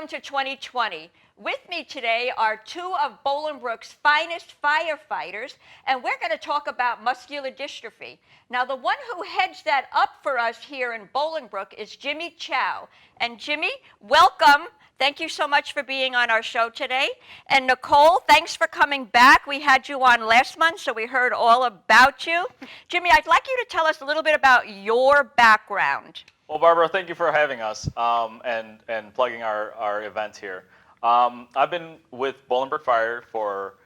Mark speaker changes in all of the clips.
Speaker 1: welcome to 2020. With me today are two of Bolingbrook's finest firefighters, and we're going to talk about muscular dystrophy. Now, the one who heads that up for us here in Bolingbrook is Jimmy Chow. And Jimmy, welcome. Thank you so much for being on our show today. And Nicole, thanks for coming back. We had you on last month, so we heard all about you. Jimmy, I'd like you to tell us a little bit about your background.
Speaker 2: Well, Barbara, thank you for having us and plugging our event here. I've been with Bolingbrook Fighters for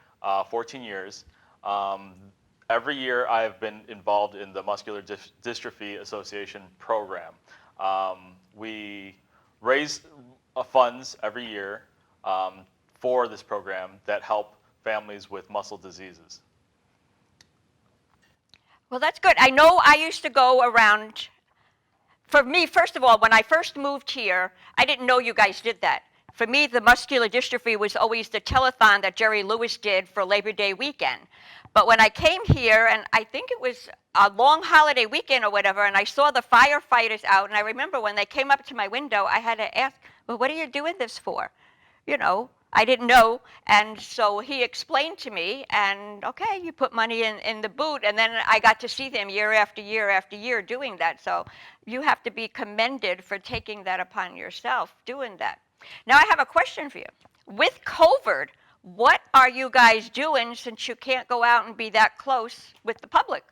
Speaker 2: 14 years. Every year I've been involved in the Muscular Dystrophy Association program. We raise funds every year for this program that help families with muscle diseases.
Speaker 1: Well, that's good. I know I used to go around. For me, first of all, when I first moved here, I didn't know you guys did that. For me, the muscular dystrophy was always the telethon that Jerry Lewis did for Labor Day weekend. But when I came here, and I think it was a long holiday weekend or whatever, and I saw the firefighters out, and I remember when they came up to my window, I had to ask, well, what are you doing this for? You know, I didn't know, and so he explained to me, and okay, you put money in the boot, and then I got to see them year after year after year doing that. So you have to be commended for taking that upon yourself, doing that. Now I have a question for you. With COVID, what are you guys doing since you can't go out and be that close with the public?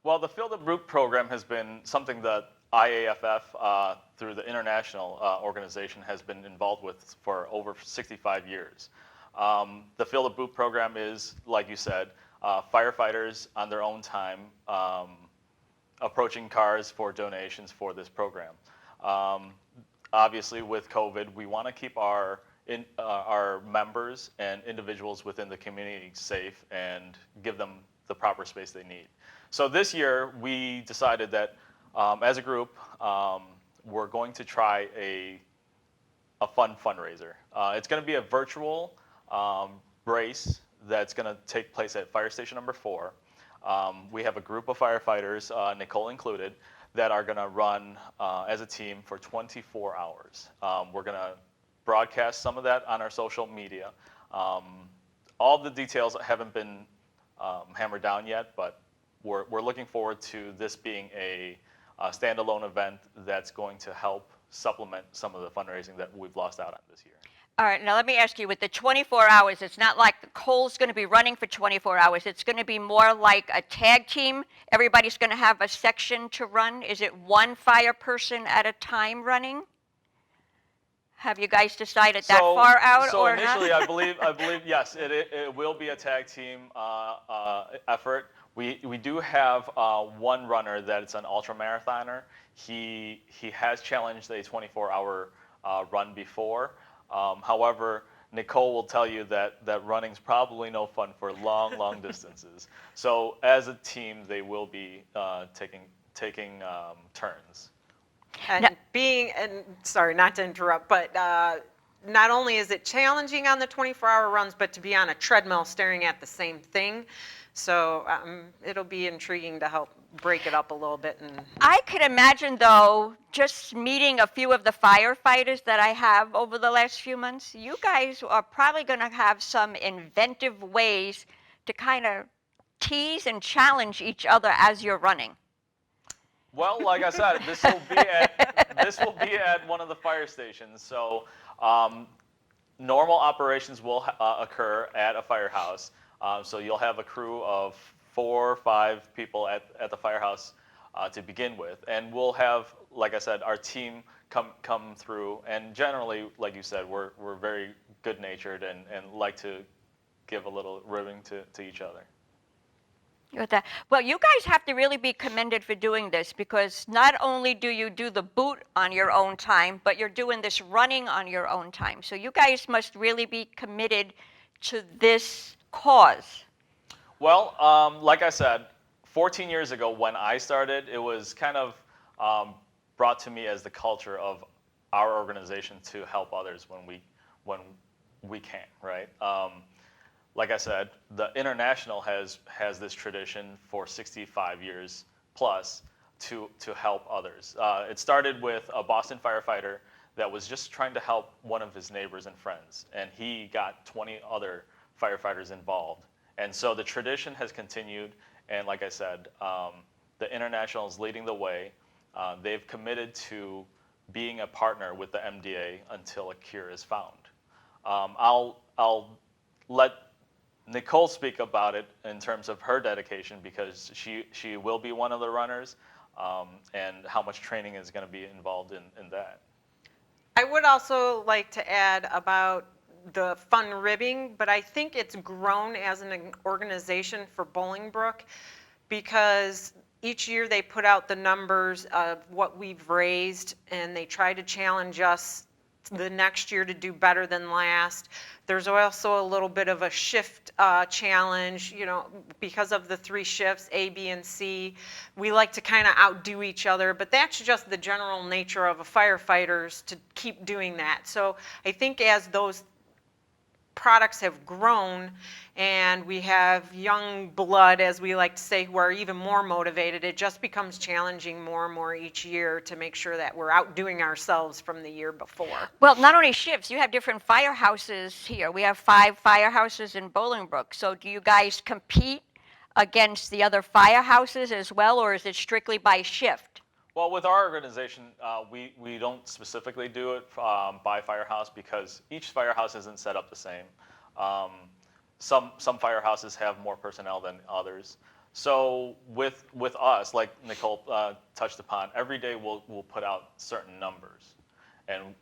Speaker 2: Well, the Field of Root program has been something that IAFF, through the international organization, has been involved with for over 65 years. The Field of Boot program is, like you said, firefighters on their own time approaching cars for donations for this program. Obviously, with COVID, we want to keep our members and individuals within the community safe and give them the proper space they need. So this year, we decided that as a group, we're going to try a fun fundraiser. It's going to be a virtual race that's going to take place at Fire Station number 4. We have a group of firefighters, Nicole included, that are going to run as a team for 24 hours. We're going to broadcast some of that on our social media. All the details haven't been hammered down yet, but we're looking forward to this being a standalone event that's going to help supplement some of the fundraising that we've lost out on this year.
Speaker 1: All right, now let me ask you, with the 24 hours, it's not like Cole's going to be running for 24 hours. It's going to be more like a tag team. Everybody's going to have a section to run. Is it one fire person at a time running? Have you guys decided that far out or not?
Speaker 2: So initially, I believe yes, it will be a tag team effort. We do have one runner that's an ultra marathoner. He has challenged a 24-hour run before. However, Nicole will tell you that running's probably no fun for long distances. So as a team, they will be taking turns.
Speaker 3: And sorry, not to interrupt, but not only is it challenging on the 24-hour runs, but to be on a treadmill staring at the same thing. So it'll be intriguing to help break it up a little bit.
Speaker 1: I could imagine, though, just meeting a few of the firefighters that I have over the last few months, you guys are probably going to have some inventive ways to kind of tease and challenge each other as you're running.
Speaker 2: Well, like I said, this will be at one of the fire stations. So normal operations will occur at a firehouse. So you'll have a crew of 4 or 5 people at the firehouse to begin with, and we'll have, like I said, our team come through. And generally, like you said, we're very good-natured and like to give a little ribbing to each other.
Speaker 1: Well, you guys have to really be commended for doing this, because not only do you do the boot on your own time, but you're doing this running on your own time. So you guys must really be committed to this cause.
Speaker 2: Well, like I said, 14 years ago when I started, it was kind of brought to me as the culture of our organization to help others when we can, right? Like I said, the International has this tradition for 65 years plus to help others. It started with a Boston firefighter that was just trying to help one of his neighbors and friends, and he got 20 other firefighters involved. And so the tradition has continued, and like I said, the International is leading the way. They've committed to being a partner with the MDA until a cure is found. I'll let Nicole speak about it in terms of her dedication, because she will be one of the runners, and how much training is going to be involved in that.
Speaker 3: I would also like to add about the fun ribbing, but I think it's grown as an organization for Bolingbrook, because each year they put out the numbers of what we've raised, and they try to challenge us the next year to do better than last. There's also a little bit of a shift challenge, you know, because of the 3 shifts, A, B, and C. We like to kind of outdo each other, but that's just the general nature of a firefighters to keep doing that. So I think as those products have grown and we have young blood, as we like to say, who are even more motivated, it just becomes challenging more and more each year to make sure that we're outdoing ourselves from the year before.
Speaker 1: Well, not only shifts, you have different firehouses here. We have 5 firehouses in Bolingbrook. So do you guys compete against the other firehouses as well, or is it strictly by shift?
Speaker 2: Well, with our organization, we don't specifically do it by firehouse, because each firehouse isn't set up the same. Some firehouses have more personnel than others. So with us, like Nicole touched upon, every day we'll put out certain numbers. And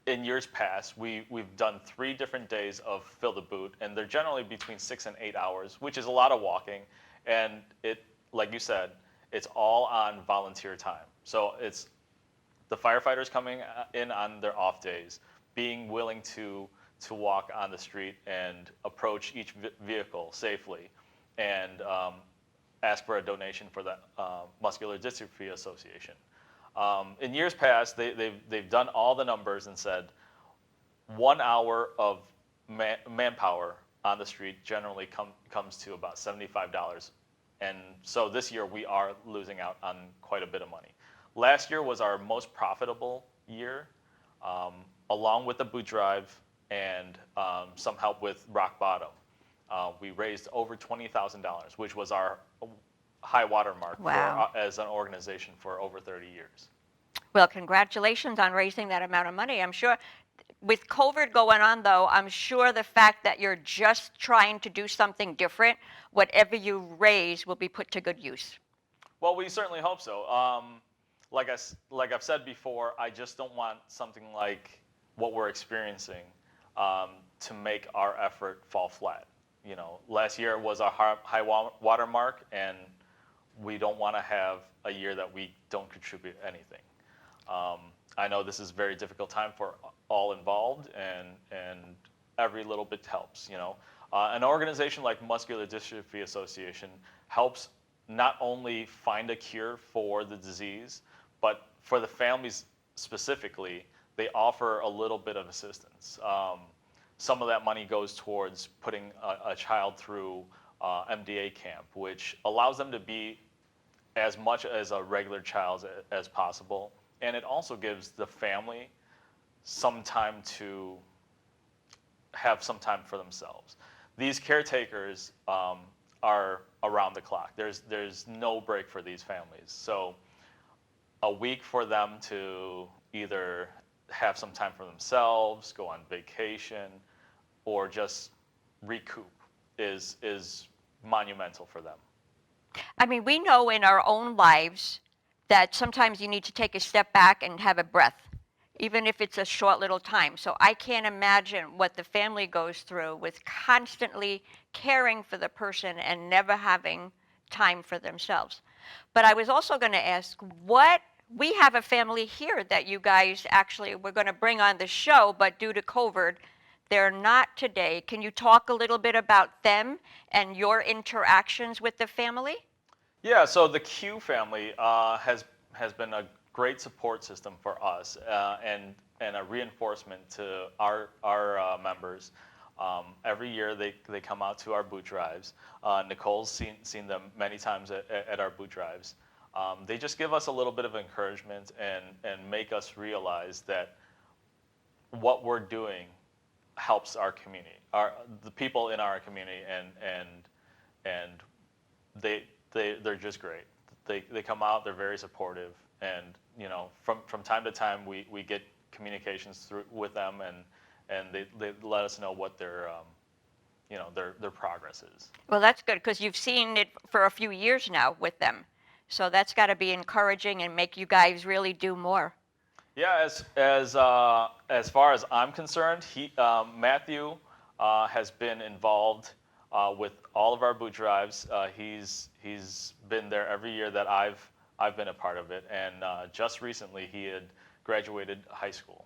Speaker 2: in years past, we've done 3 different days of fill the boot, and they're generally between 6 and 8 hours, which is a lot of walking. And it, like you said, it's all on volunteer time. So it's the firefighters coming in on their off days, being willing to walk on the street and approach each vehicle safely, and ask for a donation for the Muscular Dystrophy Association. In years past, they've done all the numbers and said 1 hour of manpower on the street generally comes to about $75. And so this year we are losing out on quite a bit of money. Last year was our most profitable year, along with the boot drive and some help with rock bottom. We raised over $20,000, which was our high water mark.
Speaker 1: Wow.
Speaker 2: As an organization for over 30 years.
Speaker 1: Well, congratulations on raising that amount of money. I'm sure with COVID going on, though, I'm sure the fact that you're just trying to do something different, whatever you raise will be put to good use.
Speaker 2: Well, we certainly hope so. Like I've said before, I just don't want something like what we're experiencing to make our effort fall flat. You know, last year was our high water mark, and we don't want to have a year that we don't contribute anything. I know this is a very difficult time for all involved, and every little bit helps. You know, an organization like Muscular Dystrophy Association helps not only find a cure for the disease, but for the families specifically, they offer a little bit of assistance. Some of that money goes towards putting a child through MDA camp, which allows them to be as much as a regular child as possible. And it also gives the family some time to have some time for themselves. These caretakers are around the clock. There's no break for these families. So a week for them to either have some time for themselves, go on vacation, or just recoup is monumental for them.
Speaker 1: I mean, we know in our own lives that sometimes you need to take a step back and have a breath, even if it's a short little time. So I can't imagine what the family goes through with constantly caring for the person and never having time for themselves. But I was also going to ask, we have a family here that you guys actually were going to bring on the show, but due to COVID, they're not today. Can you talk a little bit about them and your interactions with the family?
Speaker 2: Yeah, so the Q family has been a great support system for us, and a reinforcement to our members. Every year they come out to our boot drives. Nicole's seen them many times at our boot drives. They just give us a little bit of encouragement and make us realize that what we're doing helps our community, the people in our community, and they're just great. They come out, they're very supportive, and from time to time we get communications with them, and they let us know what their progress is.
Speaker 1: Well, that's good because you've seen it for a few years now with them. So that's got to be encouraging and make you guys really do more.
Speaker 2: Yeah, as far as I'm concerned, Matthew has been involved with all of our boot drives. He's been there every year that I've been a part of it, and just recently he had graduated high school.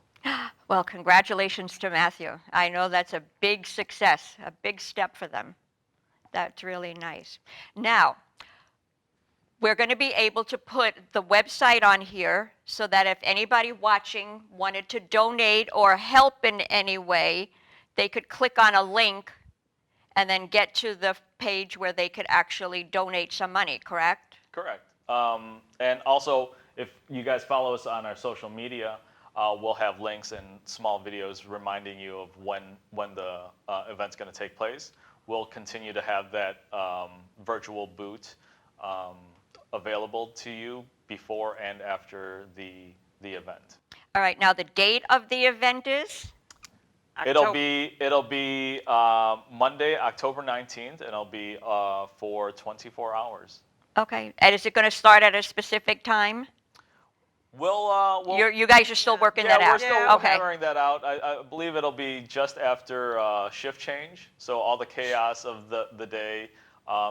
Speaker 1: Well, congratulations to Matthew. I know that's a big success, a big step for them. That's really nice. Now, we're going to be able to put the website on here so that if anybody watching wanted to donate or help in any way, they could click on a link and then get to the page where they could actually donate some money, correct?
Speaker 2: Correct. And also, if you guys follow us on our social media, we'll have links and small videos reminding you of when the event's going to take place. We'll continue to have that virtual boot available to you before and after the event.
Speaker 1: All right. Now the date of the event is?
Speaker 2: It'll be Monday, October 19th, and it'll be for 24 hours.
Speaker 1: Okay. And is it going to start at a specific time? You guys are still working that out?
Speaker 2: We're still
Speaker 1: Okay.
Speaker 2: hammering that out. I believe it'll be just after shift change, so all the chaos of the day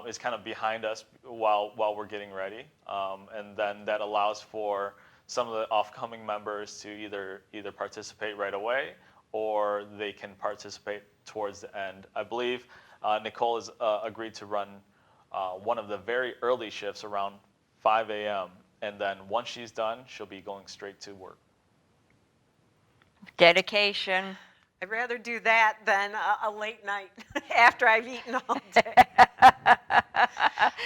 Speaker 2: is kind of behind us while we're getting ready, and then that allows for some of the off-coming members to either participate right away or they can participate towards the end. I believe Nicole has agreed to run one of the very early shifts around 5 a.m. and then once she's done, she'll be going straight to work.
Speaker 1: Dedication.
Speaker 3: I'd rather do that than a late night after I've eaten all day.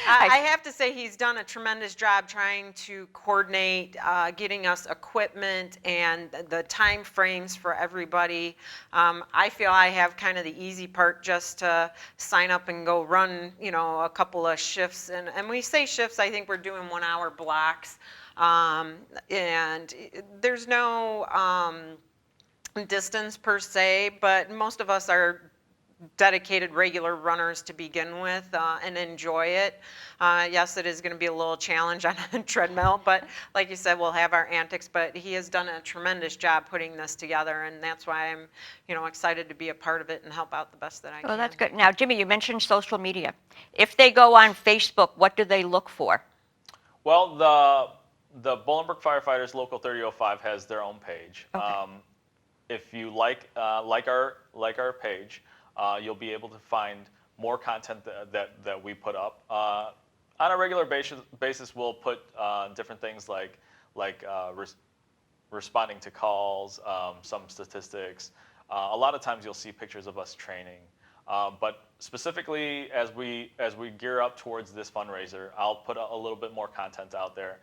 Speaker 3: I have to say he's done a tremendous job trying to coordinate getting us equipment and the time frames for everybody. I feel I have kind of the easy part just to sign up and go run, a couple of shifts. And we say shifts, I think we're doing 1 hour blocks. And there's no distance per se, but most of us are dedicated regular runners to begin with and enjoy it. Yes, it is going to be a little challenge on a treadmill, but like you said, we'll have our antics, but he has done a tremendous job putting this together, and that's why I'm excited to be a part of it and help out the best that I can.
Speaker 1: Well, that's good. Now, Jimmy, you mentioned social media. If they go on Facebook, what do they look for?
Speaker 2: Well, the Bolingbrook Firefighters Local 3005 has their own page.
Speaker 1: Okay.
Speaker 2: If you like our page, you'll be able to find more content that we put up. On a regular basis, we'll put different things like responding to calls, some statistics. A lot of times you'll see pictures of us training. But specifically, as we gear up towards this fundraiser, I'll put a little bit more content out there.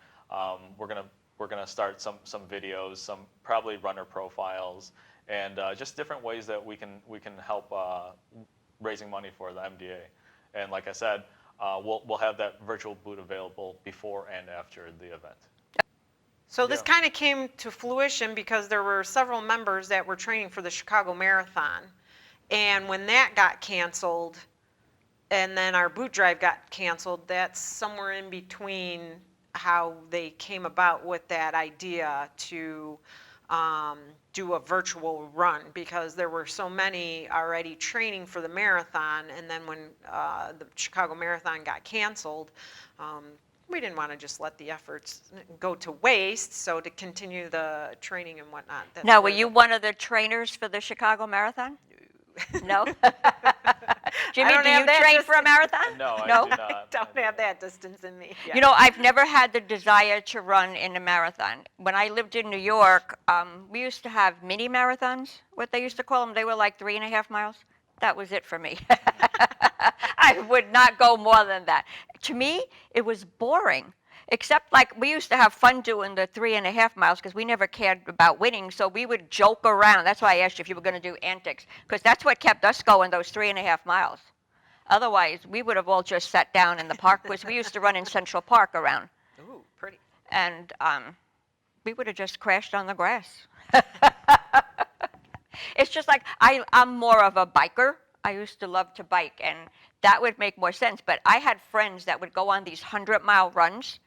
Speaker 2: We're gonna start some videos, some probably runner profiles, and just different ways that we can help raising money for the MDA. And like I said, we'll have that virtual boot available before and after the event.
Speaker 3: So this kind of came to fruition because there were several members that were training for the Chicago Marathon, and when that got canceled, and then our boot drive got canceled, that's somewhere in between how they came about with that idea to do a virtual run, because there were so many already training for the marathon, and then when the Chicago Marathon got canceled, we didn't want to just let the efforts go to waste, so to continue the training and whatnot.
Speaker 1: Now, were you one of the trainers for the Chicago Marathon? No? Jimmy, do you train for a marathon?
Speaker 2: No, I
Speaker 1: No?
Speaker 2: do not.
Speaker 3: Don't have that distance in me. Yeah.
Speaker 1: You know, I've never had the desire to run in a marathon. When I lived in New York, we used to have mini marathons, what they used to call them. They were like 3.5 miles. That was it for me. I would not go more than that. To me, it was boring. Except like we used to have fun doing the 3.5 miles because we never cared about winning. So we would joke around. That's why I asked you if you were going to do antics, because that's what kept us going those 3.5 miles. Otherwise, we would have all just sat down in the park, because we used to run in Central Park around.
Speaker 3: Ooh, pretty.
Speaker 1: And we would have just crashed on the grass. It's just like I'm more of a biker. I used to love to bike, and that would make more sense. But I had friends that would go on these 100-mile runs,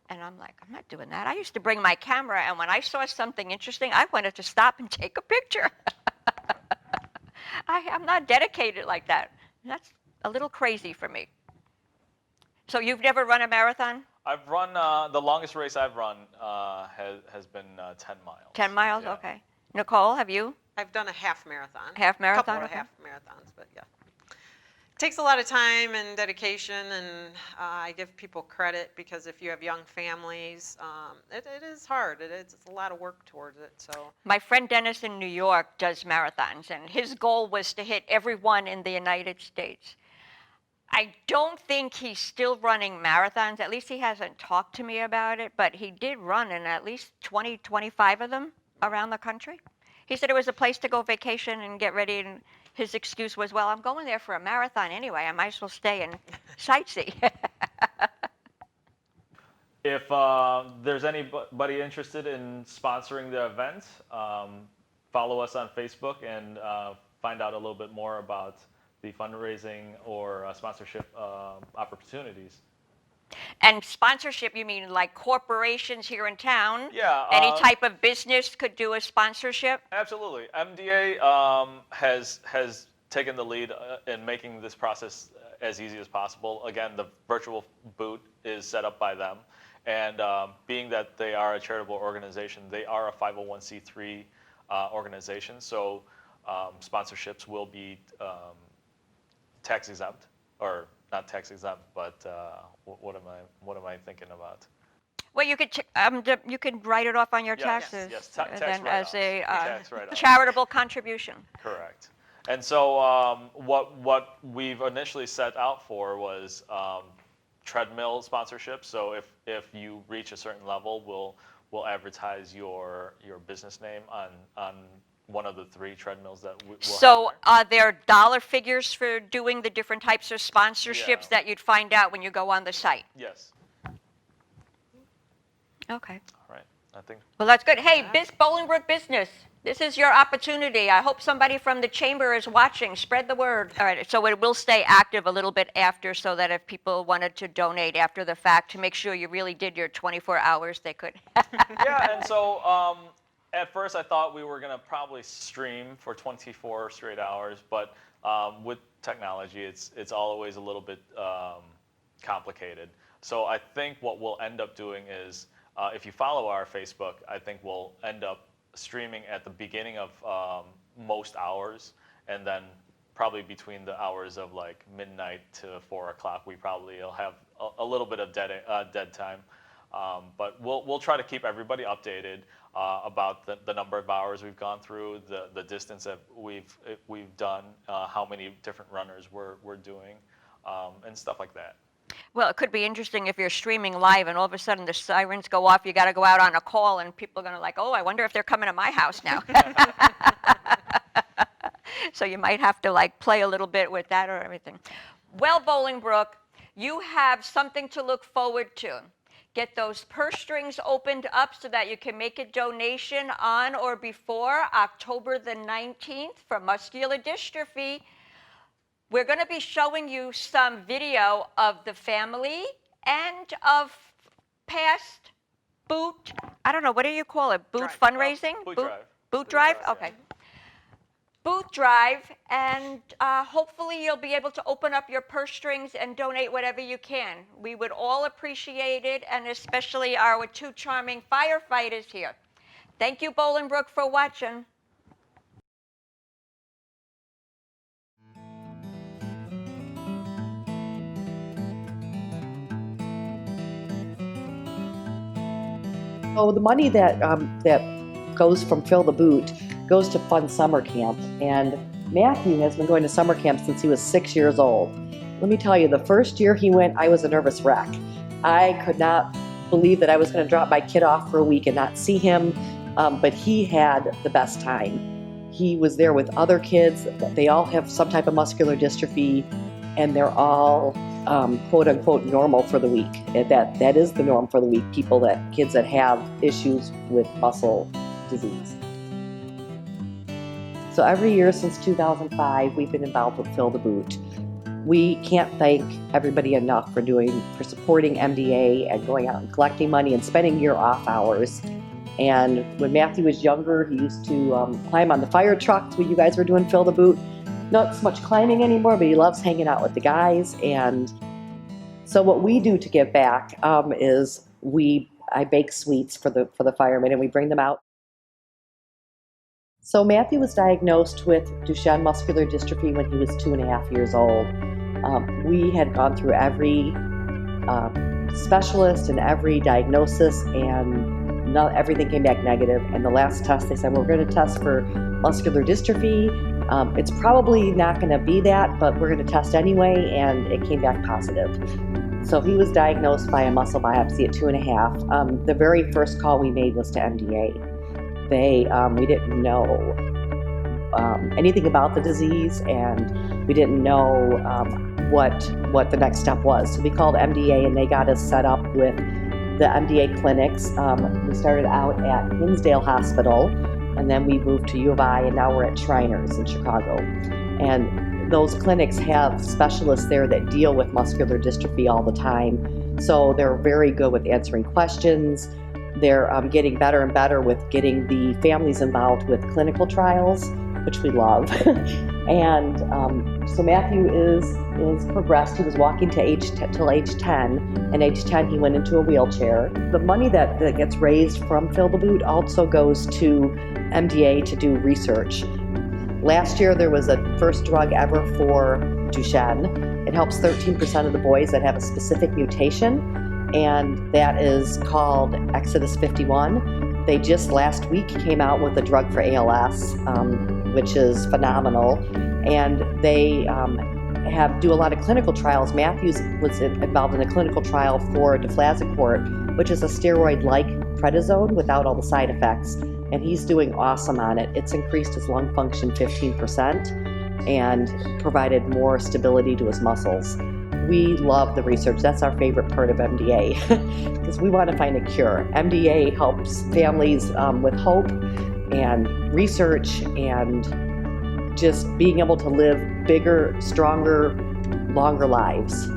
Speaker 1: and I'm like, I'm not doing that. I used to bring my camera, and when I saw something interesting, I wanted to stop and take a picture. I'm not dedicated like that. That's a little crazy for me. So you've never run a marathon?
Speaker 2: I've run, the longest race I've run has been 10 miles.
Speaker 1: 10 miles?
Speaker 2: Yeah.
Speaker 1: Okay. Nicole, have you?
Speaker 3: I've done a half marathon.
Speaker 1: Half marathon?
Speaker 3: Couple of
Speaker 1: Okay.
Speaker 3: half marathons, but yeah. Takes a lot of time and dedication, and I give people credit because if you have young families, it is hard. It's a lot of work towards it. So
Speaker 1: My friend Dennis in New York does marathons, and his goal was to hit everyone in the United States. I don't think he's still running marathons. At least he hasn't talked to me about it, but he did run in at least 20, 25 of them around the country. He said it was a place to go vacation and get ready, and his excuse was, well, I'm going there for a marathon anyway. I might as well stay and sightsee.
Speaker 2: If there's anybody interested in sponsoring the event, follow us on Facebook and find out a little bit more about the fundraising or sponsorship opportunities.
Speaker 1: And sponsorship, you mean like corporations here in town?
Speaker 2: Yeah.
Speaker 1: Any type of business could do a sponsorship?
Speaker 2: Absolutely. MDA has taken the lead in making this process as easy as possible. Again, the virtual booth is set up by them. And being that they are a charitable organization, they are a 501c3 organization. So sponsorships will be tax exempt, or not tax exempt, but what am I thinking about?
Speaker 1: Well, you could you can write it off on your
Speaker 2: Yes,
Speaker 1: taxes,
Speaker 2: yes, tax
Speaker 1: then as
Speaker 2: write-offs.
Speaker 1: a
Speaker 2: Tax write-offs.
Speaker 1: charitable contribution.
Speaker 2: Correct. And so what we've initially set out for was treadmill sponsorship. So if you reach a certain level, we'll advertise your business name on one of the 3 treadmills that we'll
Speaker 1: So
Speaker 2: have
Speaker 1: are there dollar figures for doing the different types of sponsorships
Speaker 2: Yeah.
Speaker 1: that you'd find out when you go on the site?
Speaker 2: there. Yes.
Speaker 1: Okay.
Speaker 2: All right. I think.
Speaker 1: Well, that's good. Hey, Bolingbrook business, this is your opportunity. I hope somebody from the chamber is watching. Spread the word. All right, so it will stay active a little bit after, so that if people wanted to donate after the fact to make sure you really did your 24 hours, they could.
Speaker 2: Yeah, and so at first I thought we were going to probably stream for 24 straight hours, but with technology, it's always a little bit complicated. So I think what we'll end up doing is, if you follow our Facebook, I think we'll end up streaming at the beginning of most hours, and then probably between the hours of like midnight to 4 o'clock, we probably will have a little bit of dead time. But we'll try to keep everybody updated about the number of hours we've gone through, the distance that we've done, how many different runners we're doing, and stuff like that.
Speaker 1: Well, it could be interesting if you're streaming live and all of a sudden the sirens go off, you got to go out on a call, and people are going to like, oh, I wonder if they're coming to my house now. So you might have to like play a little bit with that or everything. Well, Bolingbrook, you have something to look forward to. Get those purse strings opened up so that you can make a donation on or before October the 19th for muscular dystrophy. We're going to be showing you some video of the family and of past boot, I don't know, what do you call it? Boot
Speaker 3: Drive.
Speaker 1: fundraising?
Speaker 2: Boot drive.
Speaker 1: Boot drive?
Speaker 2: drive,
Speaker 1: Okay.
Speaker 2: yeah.
Speaker 1: Boot drive, and hopefully you'll be able to open up your purse strings and donate whatever you can. We would all appreciate it, and especially our 2 charming firefighters here. Thank you, Bolingbrook, for watching.
Speaker 4: So the money that goes from Fill the Boot goes to fund summer camp. And Matthew has been going to summer camp since he was 6 years old. Let me tell you, the first year he went, I was a nervous wreck. I could not believe that I was going to drop my kid off for a week and not see him, but he had the best time. He was there with other kids. They all have some type of muscular dystrophy, and they're all quote unquote normal for the week. That is the norm for the week. Kids that have issues with muscle disease. So every year since 2005, we've been involved with Fill the Boot. We can't thank everybody enough for supporting MDA and going out and collecting money and spending your off hours. And when Matthew was younger, he used to climb on the fire trucks when you guys were doing Fill the Boot. Not so much climbing anymore, but he loves hanging out with the guys. And so what we do to give back is I bake sweets for the firemen, and we bring them out. So Matthew was diagnosed with Duchenne muscular dystrophy when he was 2.5 years old. We had gone through every specialist and every diagnosis, and everything came back negative. And the last test, they said, we're going to test for muscular dystrophy. It's probably not going to be that, but we're going to test anyway, and it came back positive. So he was diagnosed by a muscle biopsy at 2.5. The very first call we made was to MDA. We didn't know anything about the disease, and we didn't know what the next step was. So we called MDA, and they got us set up with the MDA clinics. We started out at Hinsdale Hospital, and then we moved to U of I, and now we're at Shriners in Chicago. And those clinics have specialists there that deal with muscular dystrophy all the time. So they're very good with answering questions. They're getting better and better with getting the families involved with clinical trials, which we love. And so Matthew is progressed. He was walking till age 10, and age 10 he went into a wheelchair. The money that gets raised from Fill the Boot also goes to MDA to do research. Last year there was a first drug ever for Duchenne. It helps 13% of the boys that have a specific mutation, and that is called Exodus 51. They just last week came out with a drug for ALS, which is phenomenal, and they do a lot of clinical trials. Matthews was involved in a clinical trial for deflazacort, which is a steroid-like prednisone without all the side effects, and he's doing awesome on it. It's increased his lung function 15% and provided more stability to his muscles. We love the research. That's our favorite part of MDA because we want to find a cure. MDA helps families with hope and research and just being able to live bigger, stronger, longer lives.